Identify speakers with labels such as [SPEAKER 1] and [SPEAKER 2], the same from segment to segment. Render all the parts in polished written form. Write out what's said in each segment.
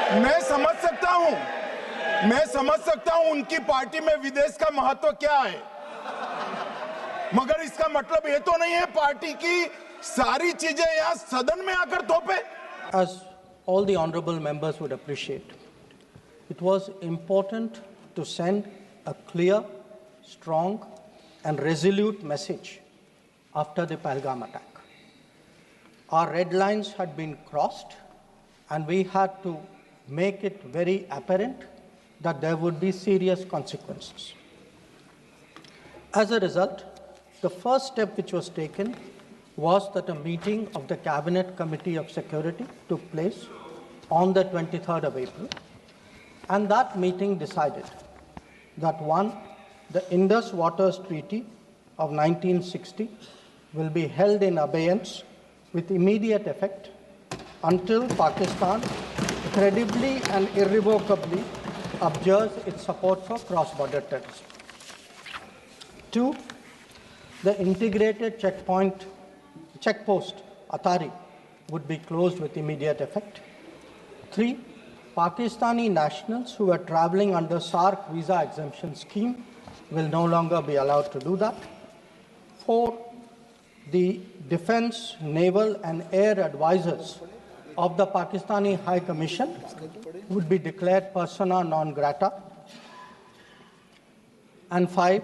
[SPEAKER 1] मैं समझ सकता हूं उनकी पार्टी में विदेश का महत्व क्या है, मगर इसका मतलब ये तो नहीं है पार्टी की सारी चीजें यहां सदन में आकर थोपे।
[SPEAKER 2] As all the honorable members would appreciate, it was important to send a clear, strong and resolute message after the Pahalgam attack. Our red lines had been crossed and we had to make it very apparent that there would be serious consequences. As a result, the first step which was taken was that a meeting of the Cabinet Committee of Security took place on the 23rd of April, and that meeting decided that one, the Indus Waters Treaty of 1960 will be held in abeyance with immediate effect until Pakistan credibly and irrevocably abjures its support for cross-border terrorism. Two, the integrated checkpost Atari would be closed with immediate effect. Three, Pakistani nationals who are traveling under SARC visa exemption scheme will no longer be allowed to do that. Four, the defense, naval and air advisors of the Pakistani High Commission would be declared persona non grata. And five,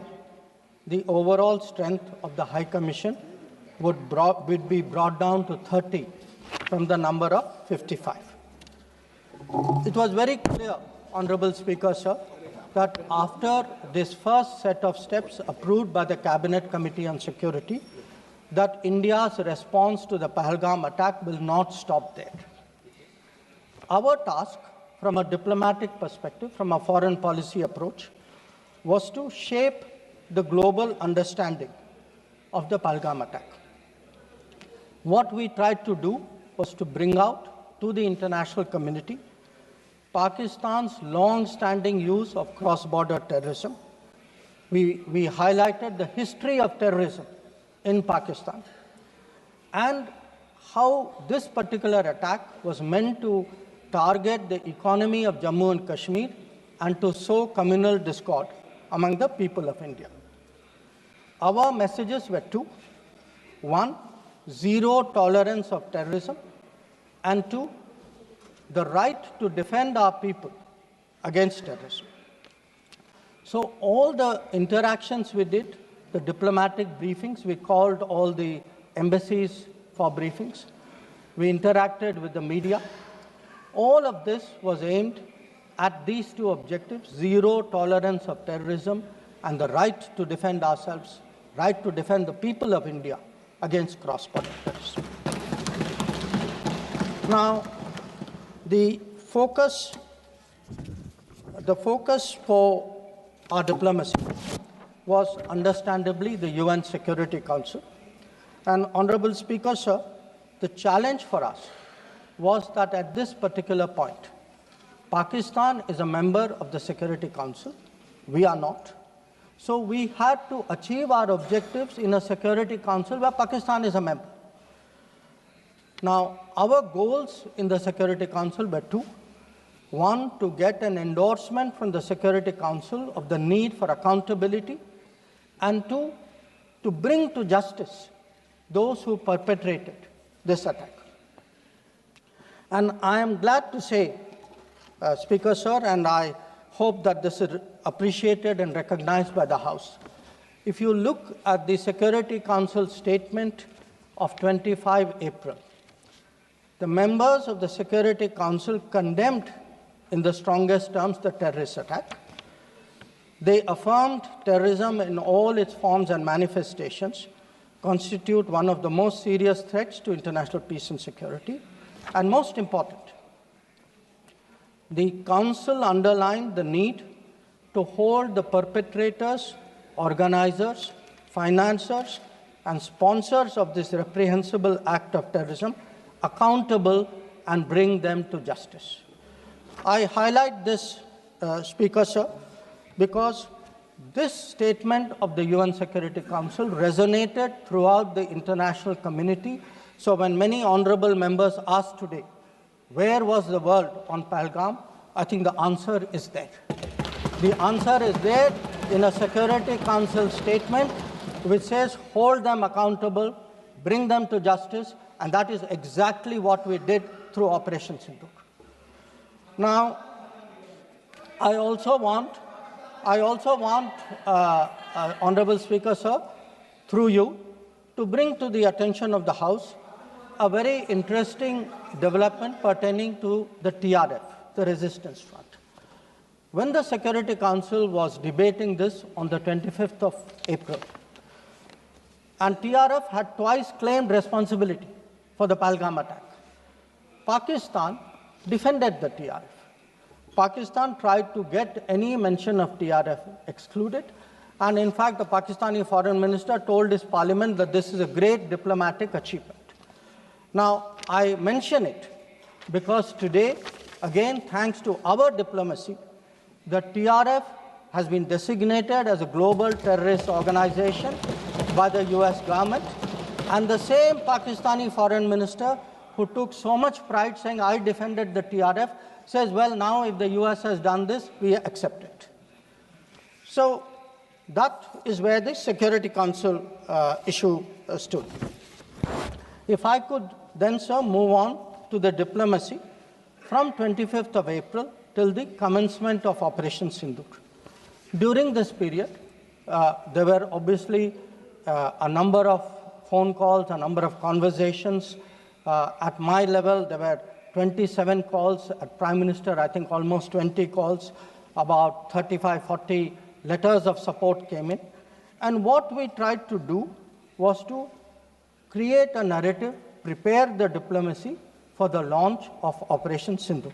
[SPEAKER 2] the overall strength of the High Commission would be brought down to 30 from the number of 55. It was very clear, Honorable Speaker, sir, that after this first set of steps approved by the Cabinet Committee on Security, that India's response to the Pahalgam attack will not stop there. Our task, from a diplomatic perspective, from a foreign policy approach, was to shape the global understanding of the Pahalgam attack. What we tried to do was to bring out to the international community Pakistan's long-standing use of cross-border terrorism. We highlighted the history of terrorism in Pakistan and how this particular attack was meant to target the economy of Jammu and Kashmir and to sow communal discord among the people of India. Our messages were two. One, zero tolerance of terrorism, and two, the right to defend our people against terrorism. So all the interactions we did, the diplomatic briefings, we called all the embassies for briefings. We interacted with the media. All of this was aimed at these two objectives: zero tolerance of terrorism and the right to defend ourselves, right to defend the people of India against cross-border terrorism. Now, the focus for our diplomacy was understandably the UN Security Council. And Honorable Speaker, sir, the challenge for us was that at this particular point, Pakistan is a member of the Security Council. We are not. So we had to achieve our objectives in a Security Council where Pakistan is a member. Now, our goals in the Security Council were two. One, to get an endorsement from the Security Council of the need for accountability, and two, to bring to justice those who perpetrated this attack. And I am glad to say, Speaker, sir, and I hope that this is appreciated and recognized by the House. If you look at the Security Council statement of 25 April, the members of the Security Council condemned in the strongest terms the terrorist attack. They affirmed terrorism in all its forms and manifestations constitute one of the most serious threats to international peace and security. And most important, the Council underlined the need to hold the perpetrators, organizers, financiers, and sponsors of this reprehensible act of terrorism accountable and bring them to justice. I highlight this, Speaker, sir, because this statement of the UN Security Council resonated throughout the international community. So when many honorable members asked today, where was the world on Pahalgam? I think the answer is there. The answer is there in a Security Council statement which says hold them accountable, bring them to justice, and that is exactly what we did through Operation Sindoor. Now, I also want, Honorable Speaker, sir, through you, to bring to the attention of the House a very interesting development pertaining to the TRF, the Resistance Front. When the Security Council was debating this on the 25th of April, and TRF had twice claimed responsibility for the Pahalgam attack, Pakistan defended the TRF. Pakistan tried to get any mention of TRF excluded, and in fact, the Pakistani foreign minister told his parliament that this is a great diplomatic achievement. Now, I mention it because today, again, thanks to our diplomacy, the TRF has been designated as a global terrorist organization by the US government, and the same Pakistani foreign minister who took so much pride saying, I defended the TRF, says, well, now if the US has done this, we accept it. So that is where the Security Council issue stood. If I could then, sir, move on to the diplomacy from 25th of April till the commencement of Operation Sindoor. During this period, there were obviously a number of phone calls, a number of conversations. At my level, there were 27 calls. At Prime Minister, I think almost 20 calls. About 35, 40 letters of support came in. And what we tried to do was to create a narrative, prepare the diplomacy for the launch of Operation Sindoor.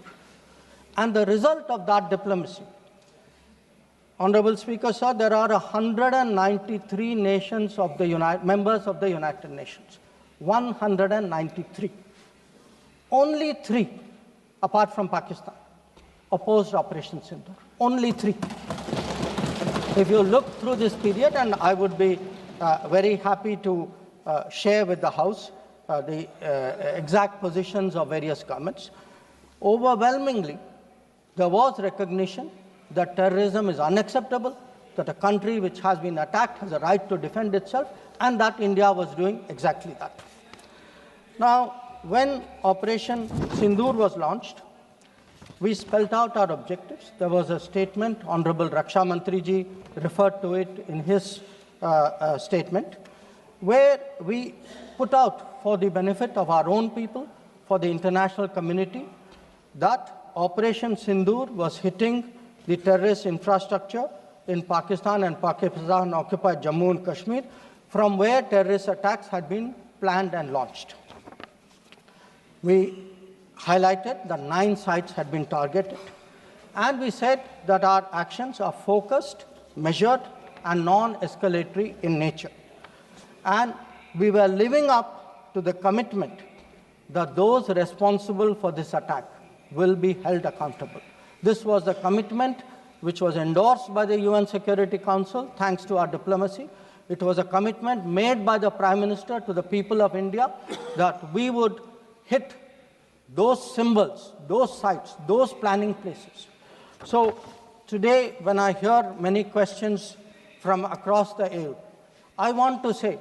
[SPEAKER 2] And the result of that diplomacy, Honorable Speaker, sir, there are 193 nations of the members of the United Nations. 193. Only 3, apart from Pakistan, opposed Operation Sindoor. Only 3. If you look through this period, and I would be very happy to share with the House the exact positions of various governments, overwhelmingly, there was recognition that terrorism is unacceptable, that a country which has been attacked has a right to defend itself, and that India was doing exactly that. Now, when Operation Sindoor was launched, we spelled out our objectives. There was a statement, Honorable Raksha Mantri ji referred to it in his statement, where we put out for the benefit of our own people, for the international community, that Operation Sindoor was hitting the terrorist infrastructure in Pakistan and Pakistan-occupied Jammu and Kashmir, from where terrorist attacks had been planned and launched. We highlighted that 9 sites had been targeted, and we said that our actions are focused, measured, and non-escalatory in nature. And we were living up to the commitment that those responsible for this attack will be held accountable. This was the commitment which was endorsed by the UN Security Council, thanks to our diplomacy. It was a commitment made by the Prime Minister to the people of India that we would hit those symbols, those sites, those planning places. So today, when I hear many questions from across the aisle, I want to say,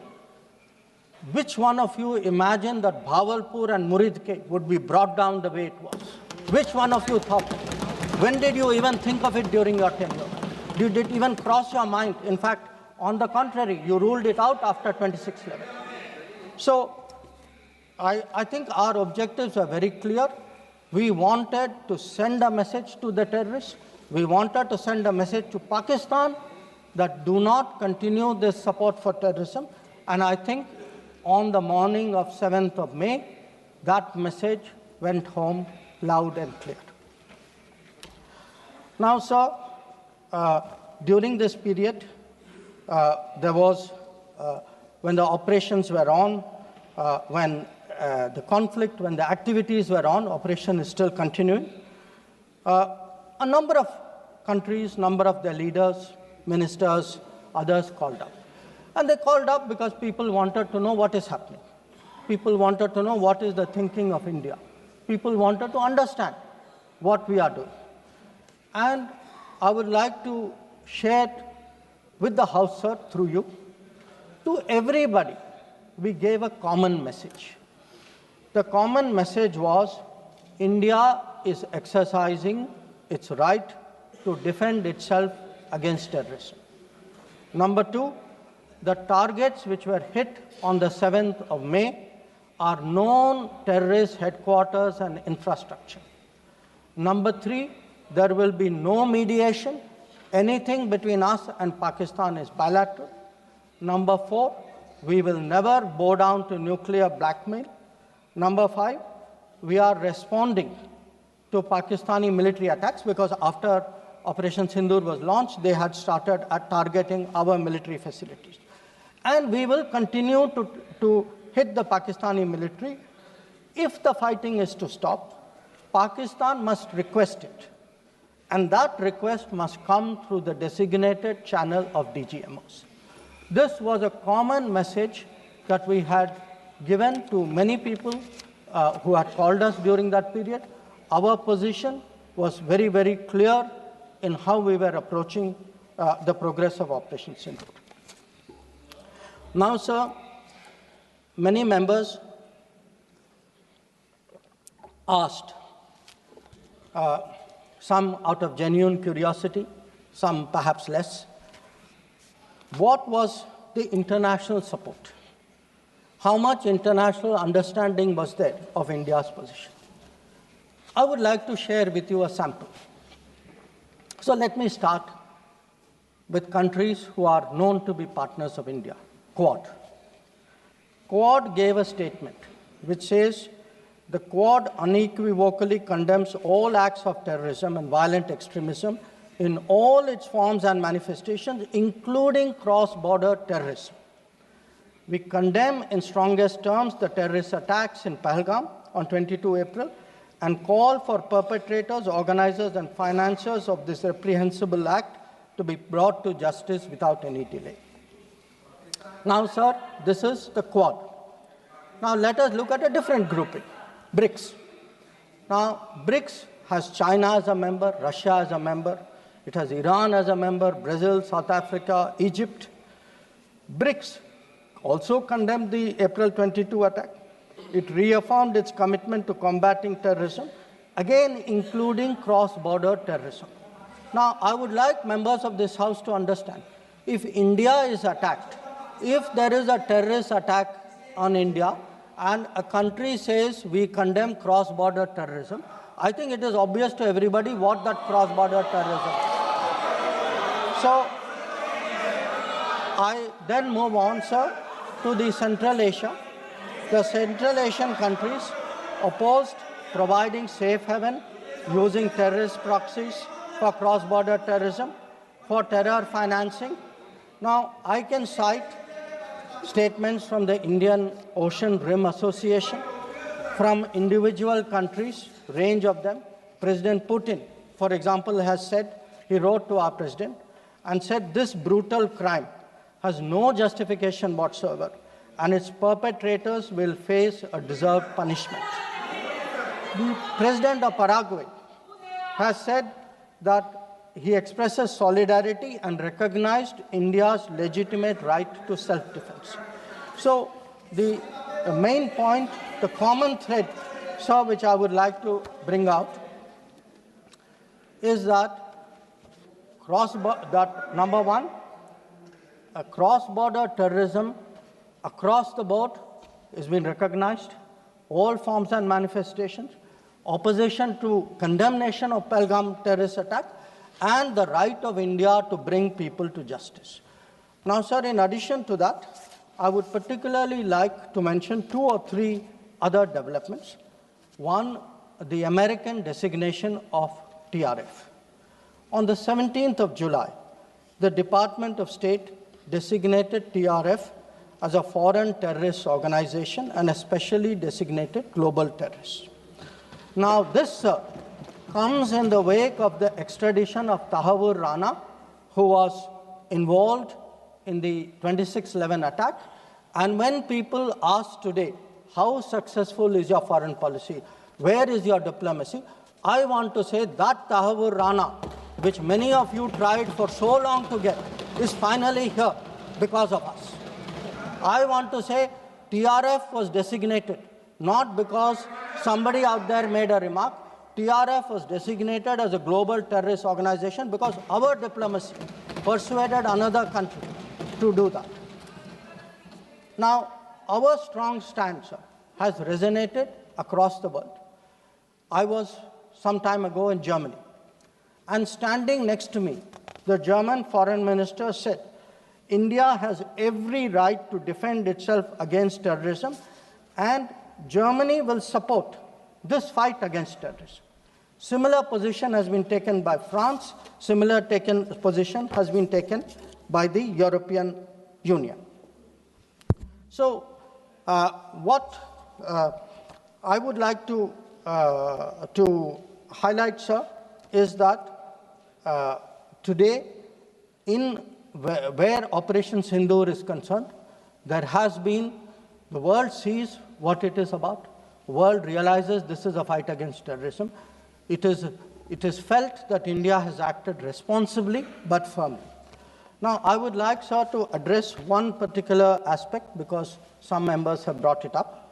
[SPEAKER 2] which one of you imagined that Bhavalpur and Muridke would be brought down the way it was? Which one of you thought? When did you even think of it during your tenure? Did it even cross your mind? In fact, on the contrary, you ruled it out after 26/11. So I think our objectives are very clear. We wanted to send a message to the terrorists. We wanted to send a message to Pakistan that do not continue this support for terrorism. And I think on the morning of 7th of May, that message went home loud and clear. Now, sir, during this period, there was, when the operations were on, when the conflict, when the activities were on, operation is still continuing. A number of countries, number of their leaders, ministers, others called up. And they called up because people wanted to know what is happening. People wanted to know what is the thinking of India. people wanted to understand what we are doing. And I would like to share with the House, sir, through you, to everybody, we gave a common message. The common message was India is exercising its right to defend itself against terrorism. Number two, the targets which were hit on the 7th of May are known terrorist headquarters and infrastructure. Number three, there will be no mediation. Anything between us and Pakistan is bilateral. Number four, we will never bow down to nuclear blackmail. Number five, we are responding to Pakistani military attacks because after Operation Sindoor was launched, they had started targeting our military facilities. And we will continue to hit the Pakistani military. If the fighting is to stop, Pakistan must request it. And that request must come through the designated channel of DGMOs. This was a common message that we had given to many people who had called us during that period. Our position was very, very clear in how we were approaching the progress of Operation Sindoor. Now, sir, many members asked, some out of genuine curiosity, some perhaps less, what was the international support? How much international understanding was there of India's position? I would like to share with you a sample. So let me start with countries who are known to be partners of India. Quad. Quad gave a statement which says the Quad unequivocally condemns all acts of terrorism and violent extremism in all its forms and manifestations, including cross-border terrorism. We condemn in strongest terms the terrorist attacks in Pahalgam on 22 April and call for perpetrators, organizers, and financiers of this reprehensible act to be brought to justice without any delay. Now, sir, this is the Quad. Now, let us look at a different grouping, BRICS. Now, BRICS has China as a member, Russia as a member, it has Iran as a member, Brazil, South Africa, Egypt. BRICS also condemned the April 22 attack. It reaffirmed its commitment to combating terrorism, again including cross-border terrorism. Now, I would like members of this House to understand, if India is attacked, if there is a terrorist attack on India and a country says we condemn cross-border terrorism, I think it is obvious to everybody what that cross-border terrorism is. So, I then move on, sir, to the Central Asia. The Central Asian countries opposed providing safe haven using terrorist proxies for cross-border terrorism, for terror financing. Now, I can cite statements from the Indian Ocean Rim Association, from individual countries, range of them. President Putin, for example, has said, he wrote to our president and said this brutal crime has no justification whatsoever and its perpetrators will face a deserved punishment. The president of Paraguay has said that he expresses solidarity and recognized India's legitimate right to self-defense. So the main point, the common thread, sir, which I would like to bring out is that number one, a cross-border terrorism across the board has been recognized, all forms and manifestations, opposition to condemnation of Pahalgam terrorist attack, and the right of India to bring people to justice. Now, sir, in addition to that, I would particularly like to mention 2 or 3 other developments. One, the American designation of TRF. On the 17th of July, the Department of State designated TRF as a foreign terrorist organization and a specially designated global terrorist. Now, this comes in the wake of the extradition of Tahawur Rana, who was involved in the 26/11 attack. And when people ask today, how successful is your foreign policy? Where is your diplomacy? I want to say that Tahavur Rana, which many of you tried for so long to get, is finally here because of us. I want to say TRF was designated not because somebody out there made a remark. TRF was designated as a global terrorist organization because our diplomacy persuaded another country to do that. Now, our strong stance has resonated across the world. I was some time ago in Germany, and standing next to me, the German foreign minister said, India has every right to defend itself against terrorism, and Germany will support this fight against terrorism. Similar position has been taken by France. Similar position has been taken by the European Union. So, what I would like to highlight, sir, is that today, where Operation Sindoor is concerned, there has been, the world sees what it is about. The world realizes this is a fight against terrorism. It is felt that India has acted responsibly but firmly. Now, I would like, sir, to address one particular aspect because some members have brought it up.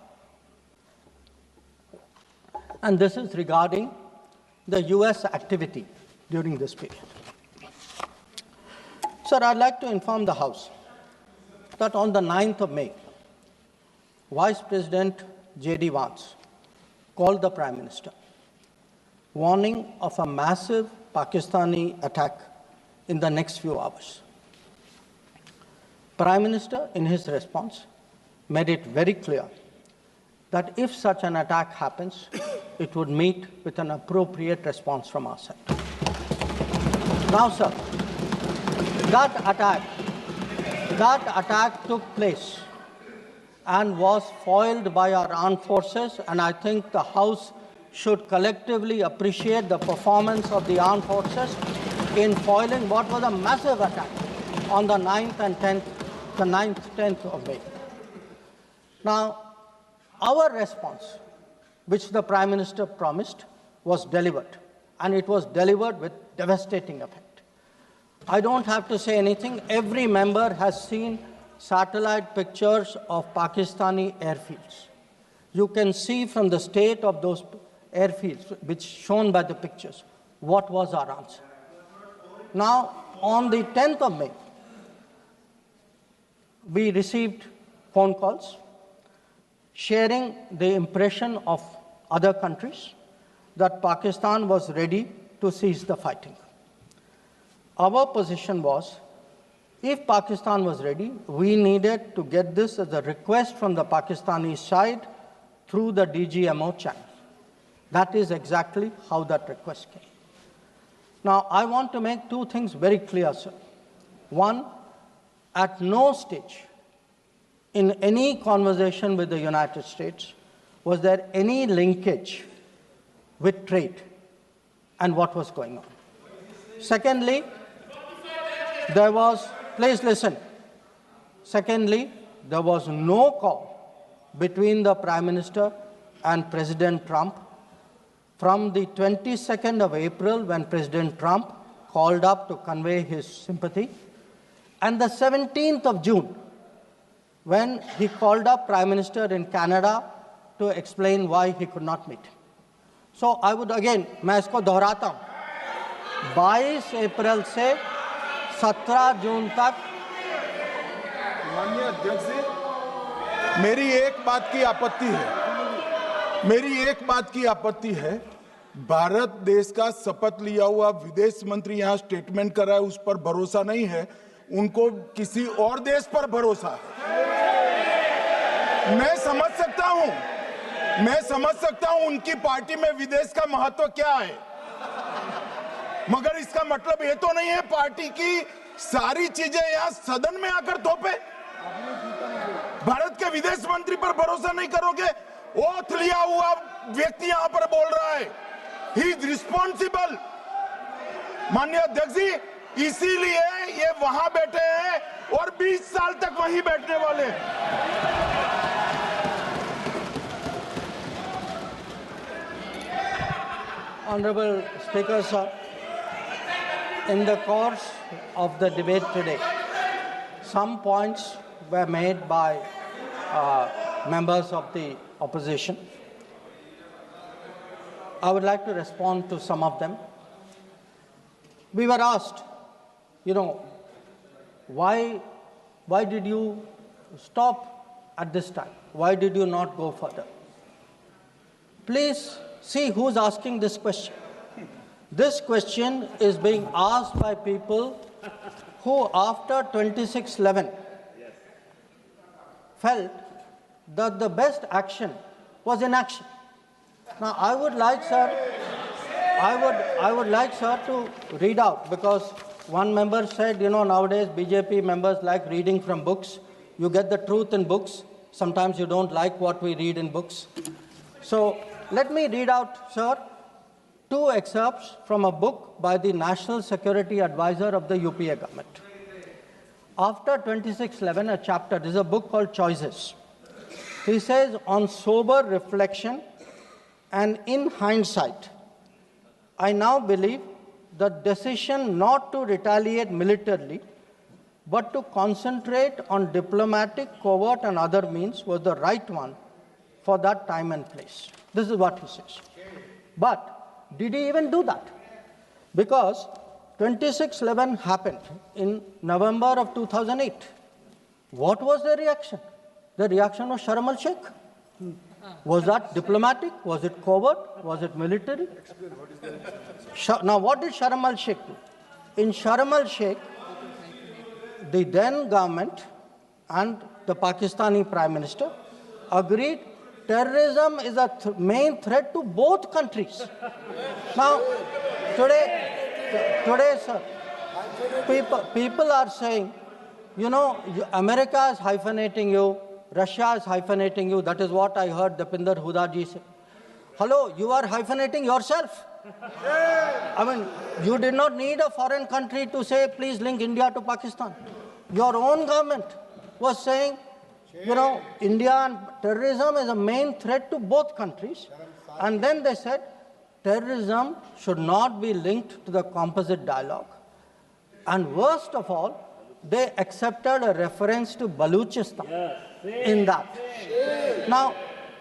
[SPEAKER 2] And this is regarding the US activity during this period. Sir, I'd like to inform the House that on the 9th of May, Vice President J.D. Vance called the Prime Minister, warning of a massive Pakistani attack in the next few hours. Prime Minister, in his response, made it very clear that if such an attack happens, it would meet with an appropriate response from our side. Now, sir, that attack took place and was foiled by our armed forces, and I think the House should collectively appreciate the performance of the armed forces in foiling what was a massive attack on the 9th and 10th, the 9th, 10th of May. Now, our response, which the Prime Minister promised, was delivered, and it was delivered with devastating effect. I don't have to say anything. Every member has seen satellite pictures of Pakistani airfields. You can see from the state of those airfields, which shown by the pictures, what was our answer. Now, on the 10th of May, we received phone calls sharing the impression of other countries that Pakistan was ready to cease the fighting. Our position was, if Pakistan was ready, we needed to get this as a request from the Pakistani side through the DGMO channel. That is exactly how that request came. Now, I want to make two things very clear, sir. One, at no stage in any conversation with the United States was there any linkage with trade and what was going on. Secondly, there was, please listen. Secondly, there was no call between the Prime Minister and President Trump from the 22nd of April, when President Trump called up to convey his sympathy, and the 17th of June, when he called up Prime Minister in Canada to explain why he could not meet. So I would again, मैं इसको दोहराता हूँ, 22 अप्रैल से 17 जून तक।
[SPEAKER 1] माननीय अध्यक्ष जी, मेरी एक बात की आपत्ति है, भारत देश का शपथ लिया हुआ विदेश मंत्री यहाँ स्टेटमेंट कर रहा है, उस पर भरोसा नहीं है, उनको किसी और देश पर भरोसा है। मैं समझ सकता हूं उनकी पार्टी में विदेश का महत्व क्या है, मगर इसका मतलब ये तो नहीं है पार्टी की सारी चीजें यहां सदन में आकर थोपे। भारत के विदेश मंत्री पर भरोसा नहीं करोगे? ओथ लिया हुआ व्यक्ति यहां पर बोल रहा है, ही इज रिस्पॉन्सिबल। माननीय अध्यक्ष जी, इसीलिए ये वहां बैठे हैं और 20 साल तक वहीं बैठने वाले हैं।
[SPEAKER 2] Honorable Speaker, sir, in the course of the debate today, some points were made by members of the opposition. I would like to respond to some of them. We were asked, why did you stop at this time? Why did you not go further? Please see who's asking this question. This question is being asked by people who, after 26/11, felt that the best action was inaction. Now, I would like, sir, to read out, because one member said, nowadays BJP members like reading from books. You get the truth in books. Sometimes you don't like what we read in books. So let me read out, sir, 2 excerpts from a book by the National Security Advisor of the UPA government. After 26/11, a chapter, this is a book called Choices. He says, on sober reflection and in hindsight, I now believe the decision not to retaliate militarily, but to concentrate on diplomatic, covert, and other means was the right one for that time and place. This is what he says. But did he even do that? Because 26/11 happened in November of 2008. What was the reaction? The reaction was Sharm el-Sheikh. Was that diplomatic? Was it covert? Was it military? Now, what did Sharm el-Sheikh do? In Sharm el-Sheikh, the then government and the Pakistani Prime Minister agreed terrorism is a main threat to both countries. Now, today, sir, people are saying, America is hyphenating you, Russia is hyphenating you. That is what I heard Dipinder Huda ji say. Hello, you are hyphenating yourself. I mean, you did not need a foreign country to say, please link India to Pakistan. Your own government was saying, India and terrorism is a main threat to both countries. And then they said, terrorism should not be linked to the composite dialogue. And worst of all, they accepted a reference to Baluchistan in that. Now,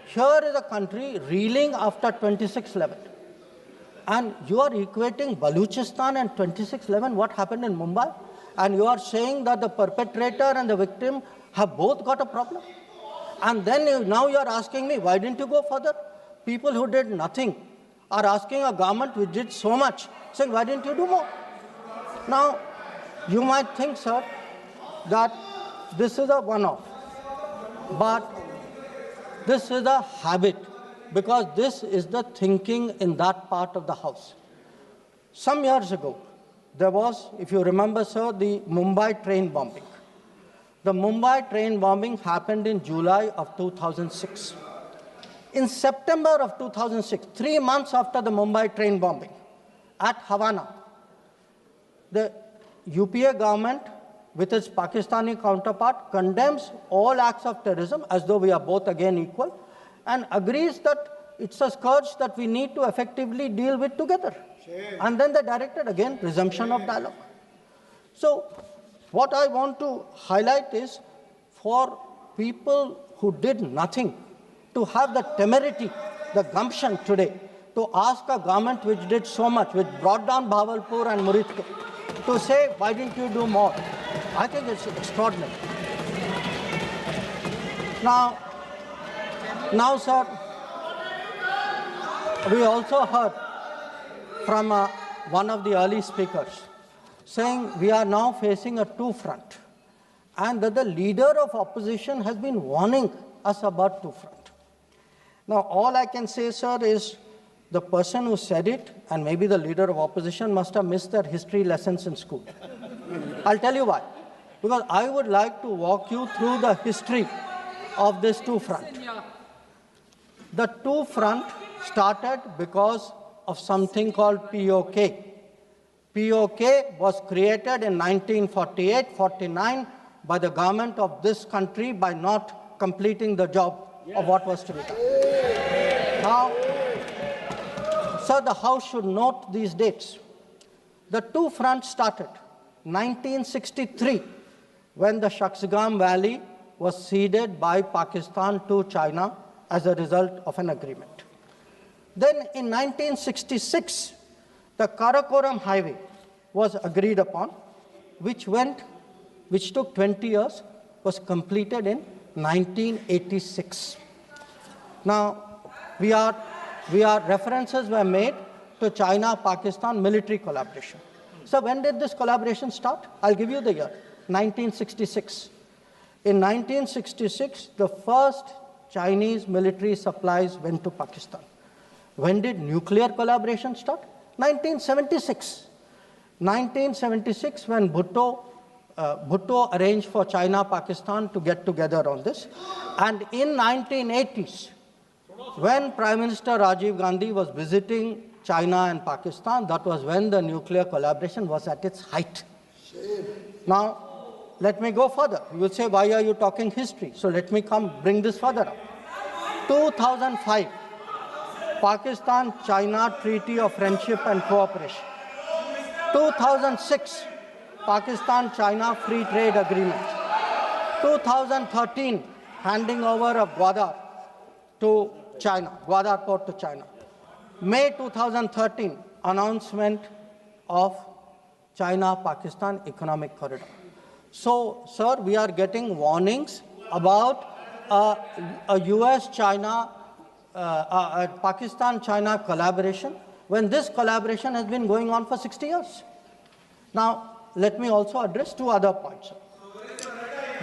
[SPEAKER 2] here is a country reeling after 26/11. And you are equating Baluchistan and 26/11, what happened in Mumbai, and you are saying that the perpetrator and the victim have both got a problem. And then now you are asking me, why didn't you go further? People who did nothing are asking a government which did so much, saying, why didn't you do more? Now, you might think, sir, that this is a one-off, but this is a habit, because this is the thinking in that part of the house. Some years ago, there was, if you remember, sir, the Mumbai train bombing. The Mumbai train bombing happened in July of 2006. In September of 2006, 3 months after the Mumbai train bombing, at Havana, the UPA government, with its Pakistani counterpart, condemns all acts of terrorism as though we are both again equal, and agrees that it's a scourge that we need to effectively deal with together. And then they directed again resumption of dialogue. So what I want to highlight is, for people who did nothing to have the temerity, the gumption today, to ask a government which did so much, which brought down Bhavalpur and Muridke, to say, why didn't you do more? I think it's extraordinary. Now, sir, we also heard from one of the early speakers saying we are now facing a two-front, and that the leader of opposition has been warning us about two-front. Now, all I can say, sir, is the person who said it, and maybe the leader of opposition, must have missed their history lessons in school. I'll tell you why. Because I would like to walk you through the history of this two-front. The two-front started because of something called POK. POK was created in 1948-49 by the government of this country by not completing the job of what was to be done. Now, So the House should note these dates. The two fronts started 1963, when the Kazhagam Valley was ceded by Pakistan to China as a result of an agreement. Then in 1966, the Karakoram Highway was agreed upon, which took 20 years, was completed in 1986. Now, references were made to China-Pakistan military collaboration. So when did this collaboration start? I'll give you the year, 1966. In 1966, the first Chinese military supplies went to Pakistan. When did nuclear collaboration start? 1976. 1976, when Bhutto arranged for China-Pakistan to get together on this. And in 1980s, when Prime Minister Rajiv Gandhi was visiting China and Pakistan, that was when the nuclear collaboration was at its height. Now, let me go further. You will say, why are you talking history? So let me bring this further up. 2005, Pakistan-China Treaty of Friendship and Cooperation. 2006, Pakistan-China Free Trade Agreement. 2013, handing over of Gwadar to China, Gwadar port to China. May 2013, announcement of China-Pakistan Economic Corridor. So, sir, we are getting warnings about a US-China, Pakistan-China collaboration, when this collaboration has been going on for 60 years. Now, let me also address two other points.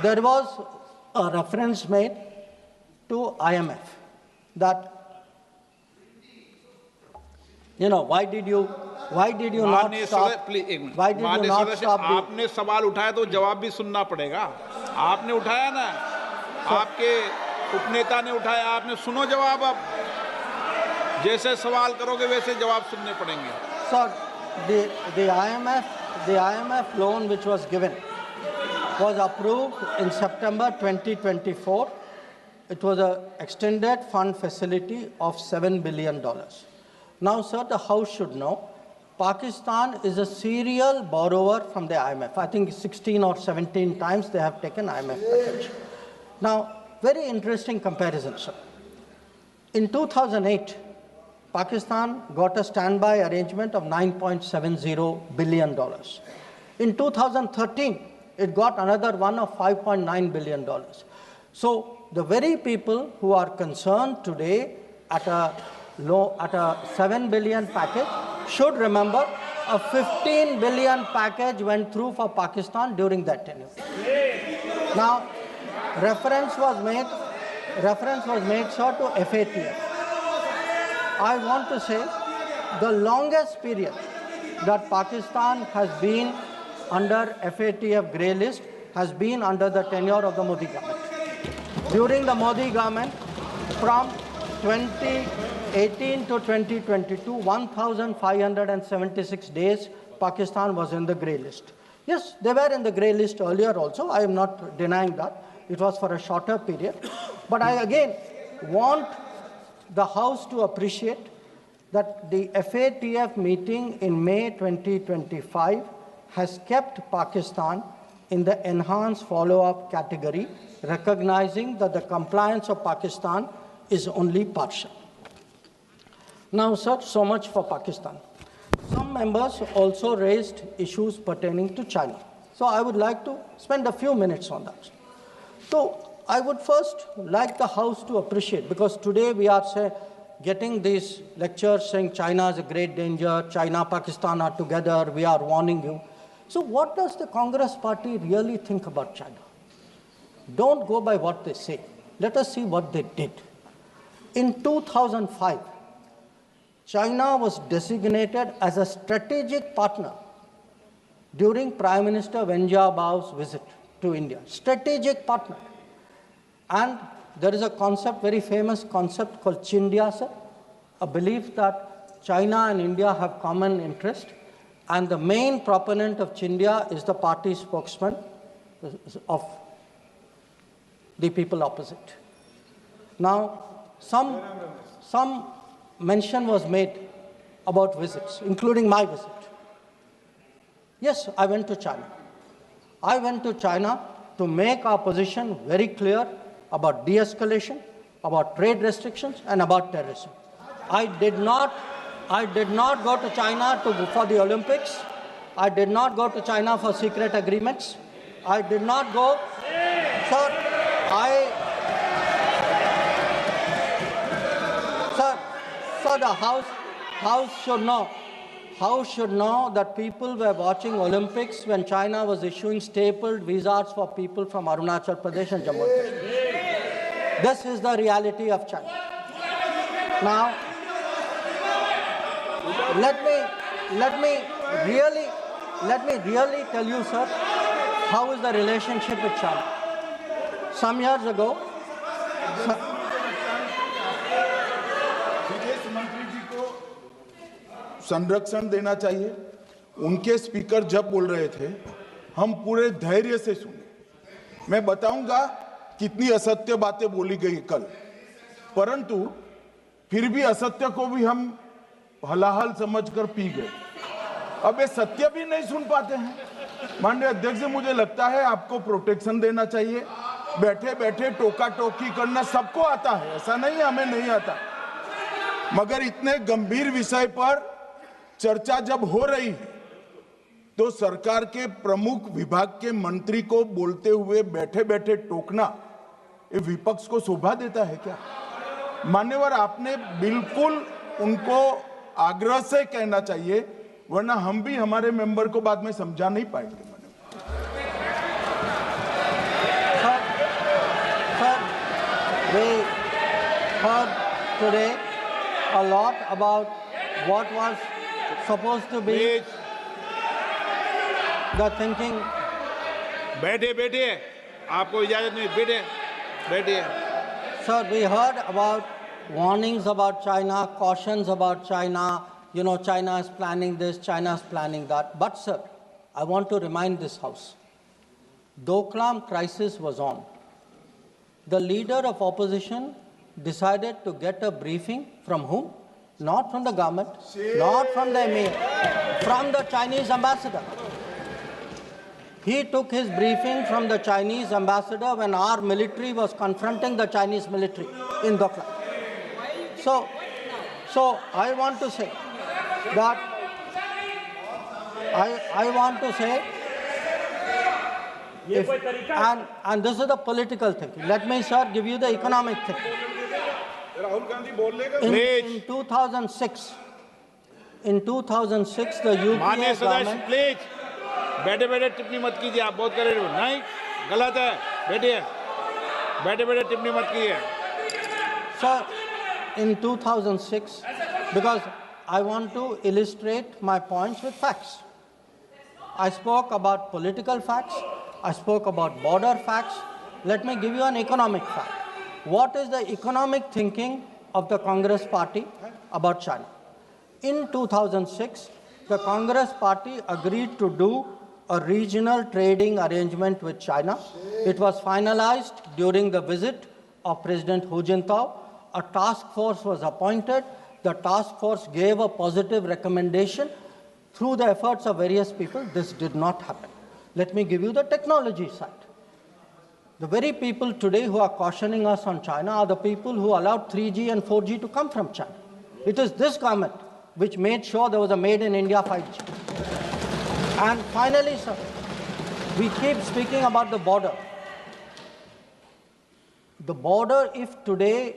[SPEAKER 2] There was a reference made to IMF that, why did you not stop? Why did you not stop?
[SPEAKER 3] आपने सवाल उठाया तो जवाब भी सुनना पड़ेगा. आपने उठाया ना, आपके उपनेता ने उठाया, आपने सुनो जवाब. अब जैसे सवाल करोगे वैसे जवाब सुनने पड़ेंगे.
[SPEAKER 2] Sir, the IMF loan which was given was approved in September 2024. It was an extended fund facility of $7 billion. Now, sir, the House should know, Pakistan is a serial borrower from the IMF. I think 16 or 17 times they have taken IMF package. Now, very interesting comparison, sir. In 2008, Pakistan got a standby arrangement of $9.70 billion. In 2013, it got another one of $5.9 billion. So the very people who are concerned today at a $7 billion package should remember a $15 billion package went through for Pakistan during that tenure. Now, reference was made, sir, to FATF. I want to say the longest period that Pakistan has been under FATF grey list has been under the tenure of the Modi government. During the Modi government, from 2018 to 2022, 1,576 days, Pakistan was in the grey list. Yes, they were in the grey list earlier also. I am not denying that. It was for a shorter period. But I again want the House to appreciate that the FATF meeting in May 2025 has kept Pakistan in the enhanced follow-up category, recognizing that the compliance of Pakistan is only partial. Now, sir, so much for Pakistan. Some members also raised issues pertaining to China. So I would like to spend a few minutes on that. So I would first like the House to appreciate, because today we are getting these lectures saying China is a great danger, China, Pakistan are together, we are warning you. So what does the Congress party really think about China? Don't go by what they say. Let us see what they did. In 2005, China was designated as a strategic partner during Prime Minister Wen Jiabao's visit to India. Strategic partner. And there is a concept, very famous concept called Chindia, sir, a belief that China and India have common interest. And the main proponent of Chindia is the party spokesman of the people opposite. Now, some mention was made about visits, including my visit. Yes, I went to China. I went to China to make our position very clear about de-escalation, about trade restrictions, and about terrorism. I did not go to China for the Olympics. I did not go to China for secret agreements. I did not go. So the House should know that people were watching Olympics when China was issuing stapled visas for people from Arunachal Pradesh and Jammu and Kashmir. This is the reality of China. Now, let me really tell you, sir, how is the relationship with China. Some years ago,
[SPEAKER 1] विदेश मंत्री जी को संरक्षण देना चाहिए। उनके speaker जब बोल रहे थे, हम पूरे धैर्य से सुने। मैं बताऊंगा कितनी असत्य बातें बोली गई कल, परंतु फिर भी असत्य को भी हम हलाहल समझकर पी गए। अब ये सत्य भी नहीं सुन पाते हैं। माननीय अध्यक्ष जी, मुझे लगता है आपको प्रोटेक्शन देना चाहिए। बैठे बैठे टोका टोकी करना सबको आता है, ऐसा नहीं हमें नहीं आता, मगर इतने गंभीर विषय पर चर्चा जब हो रही है तो सरकार के प्रमुख विभाग के मंत्री को बोलते हुए बैठे बैठे टोकना ये विपक्ष को शोभा देता है क्या? मान्यवर, आपने बिल्कुल उनको आग्रह से कहना चाहिए, वरना हम भी हमारे मेंबर को बाद में समझा नहीं पाएंगे।
[SPEAKER 2] We heard today a lot about what was supposed to be the thinking.
[SPEAKER 3] बैठे आपको इजाजत नहीं, बैठे।
[SPEAKER 2] Sir, we heard about warnings about China, cautions about China. You know, China is planning this, China is planning that. But sir, I want to remind this House, Doklam crisis was on. The leader of opposition decided to get a briefing from whom? Not from the government, not from the emir, from the Chinese ambassador. He took his briefing from the Chinese ambassador when our military was confronting the Chinese military in Doklam. So I want to say that I want to say, and this is the political thinking. Let me, sir, give you the economic thinking. In 2006, the UPA government...
[SPEAKER 3] Please, बैठे टिप्पणी मत कीजिए, आप बहुत कर रहे हो, नहीं, गलत है, बैठे टिप्पणी मत कीजिए।
[SPEAKER 2] Sir, in 2006, because I want to illustrate my points with facts. I spoke about political facts, I spoke about border facts. Let me give you an economic fact. What is the economic thinking of the Congress party about China? In 2006, the Congress party agreed to do a regional trading arrangement with China. It was finalized during the visit of President Hu Jintao. A task force was appointed. The task force gave a positive recommendation. Through the efforts of various people, this did not happen. Let me give you the technology side. The very people today who are cautioning us on China are the people who allowed 3G and 4G to come from China. It is this government which made sure there was a made in India 5G. And finally, sir, we keep speaking about the border. The border, if today,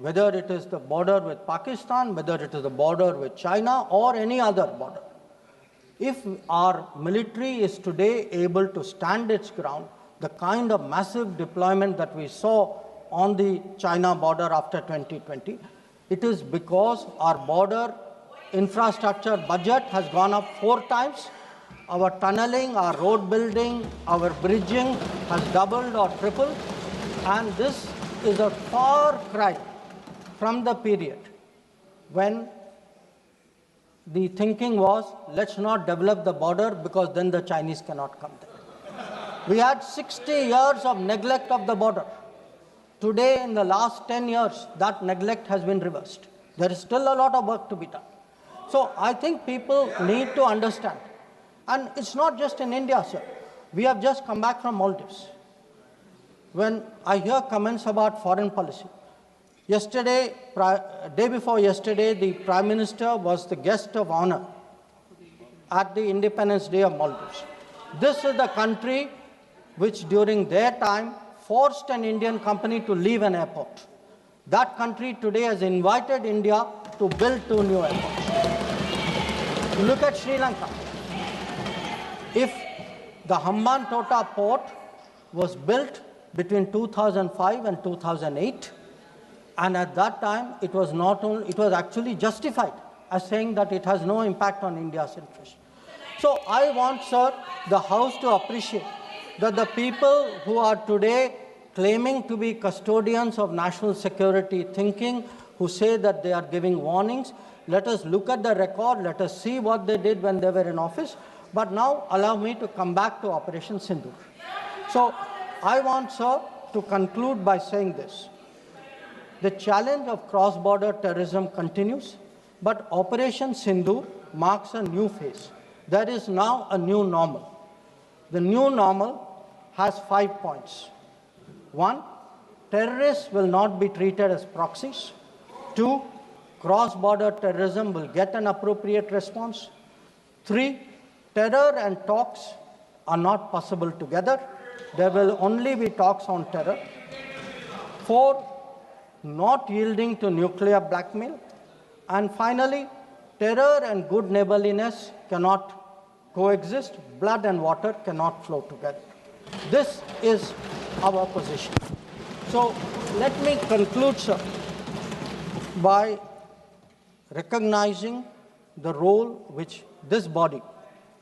[SPEAKER 2] whether it is the border with Pakistan, whether it is the border with China or any other border, if our military is today able to stand its ground, the kind of massive deployment that we saw on the China border after 2020, it is because our border infrastructure budget has gone up 4 times. Our tunneling, our road building, our bridging has doubled or tripled. And this is a far cry from the period when the thinking was, let's not develop the border because then the Chinese cannot come there. We had 60 years of neglect of the border. Today, in the last 10 years, that neglect has been reversed. There is still a lot of work to be done. So I think people need to understand. And it's not just in India, sir. We have just come back from Maldives. When I hear comments about foreign policy, yesterday, day before yesterday, the Prime Minister was the guest of honor at the Independence Day of Maldives. This is the country which during their time forced an Indian company to leave an airport. That country today has invited India to build 2 new airports. Look at Sri Lanka. If the Hambantota port was built between 2005 and 2008, and at that time it was actually justified as saying that it has no impact on India's interest. So I want, sir, the House to appreciate that the people who are today claiming to be custodians of national security thinking, who say that they are giving warnings, let us look at the record, let us see what they did when they were in office. But now allow me to come back to Operation Sindoor. So I want, sir, to conclude by saying this. The challenge of cross-border terrorism continues, but Operation Sindoor marks a new phase. There is now a new normal. The new normal has 5 points. 1, terrorists will not be treated as proxies. 2, cross-border terrorism will get an appropriate response. 3, terror and talks are not possible together. There will only be talks on terror. 4, not yielding to nuclear blackmail. And finally, terror and good neighborliness cannot coexist. Blood and water cannot flow together. This is our position. So let me conclude, sir, by recognizing the role which this body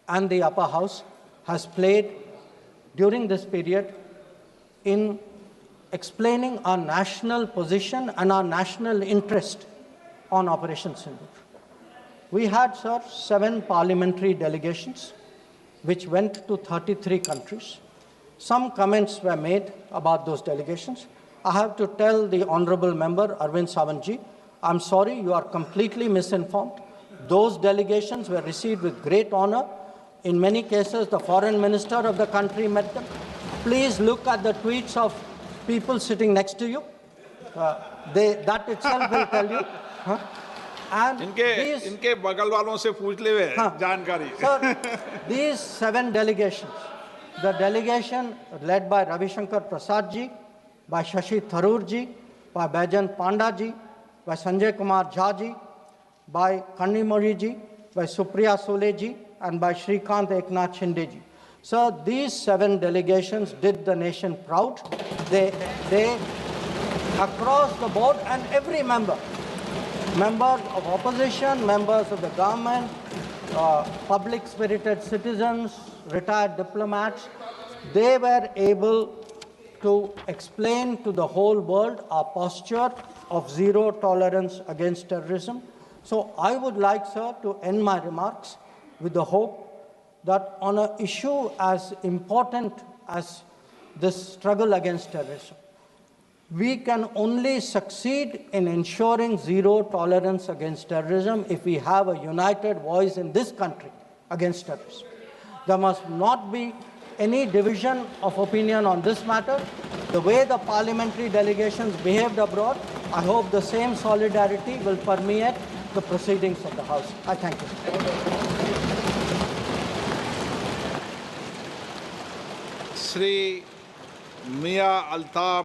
[SPEAKER 2] and the upper house has played during this period in explaining our national position and our national interest on Operation Sindoor. We had, sir, 7 parliamentary delegations which went to 33 countries. Some comments were made about those delegations. I have to tell the honorable member, Arvind Savantji, I'm sorry, you are completely misinformed. Those delegations were received with great honor. In many cases, the foreign minister of the country met them. Please look at the tweets of people sitting next to you. That itself will tell you. And
[SPEAKER 3] इनके बगल वालों से पूछ ले वे जानकारी.
[SPEAKER 2] Sir, these 7 delegations, the delegation led by Ravi Shankar Prasad ji, by Shashi Tharoor ji, by Baijan Panda ji, by Sanjay Kumar Jha ji, by Kannimori ji, by Supriya Sule ji, and by Shrikant Eknath Shinde ji. Sir, these 7 delegations did the nation proud. They across the board, and every member, members of opposition, members of the government, public-spirited citizens, retired diplomats, they were able to explain to the whole world our posture of zero tolerance against terrorism. So I would like, sir, to end my remarks with the hope that on an issue as important as this struggle against terrorism, we can only succeed in ensuring zero tolerance against terrorism if we have a united voice in this country against terrorism. There must not be any division of opinion on this matter. The way the parliamentary delegations behaved abroad, I hope the same solidarity will permeate the proceedings of the House. I thank you.
[SPEAKER 3] Shri Mia Altaf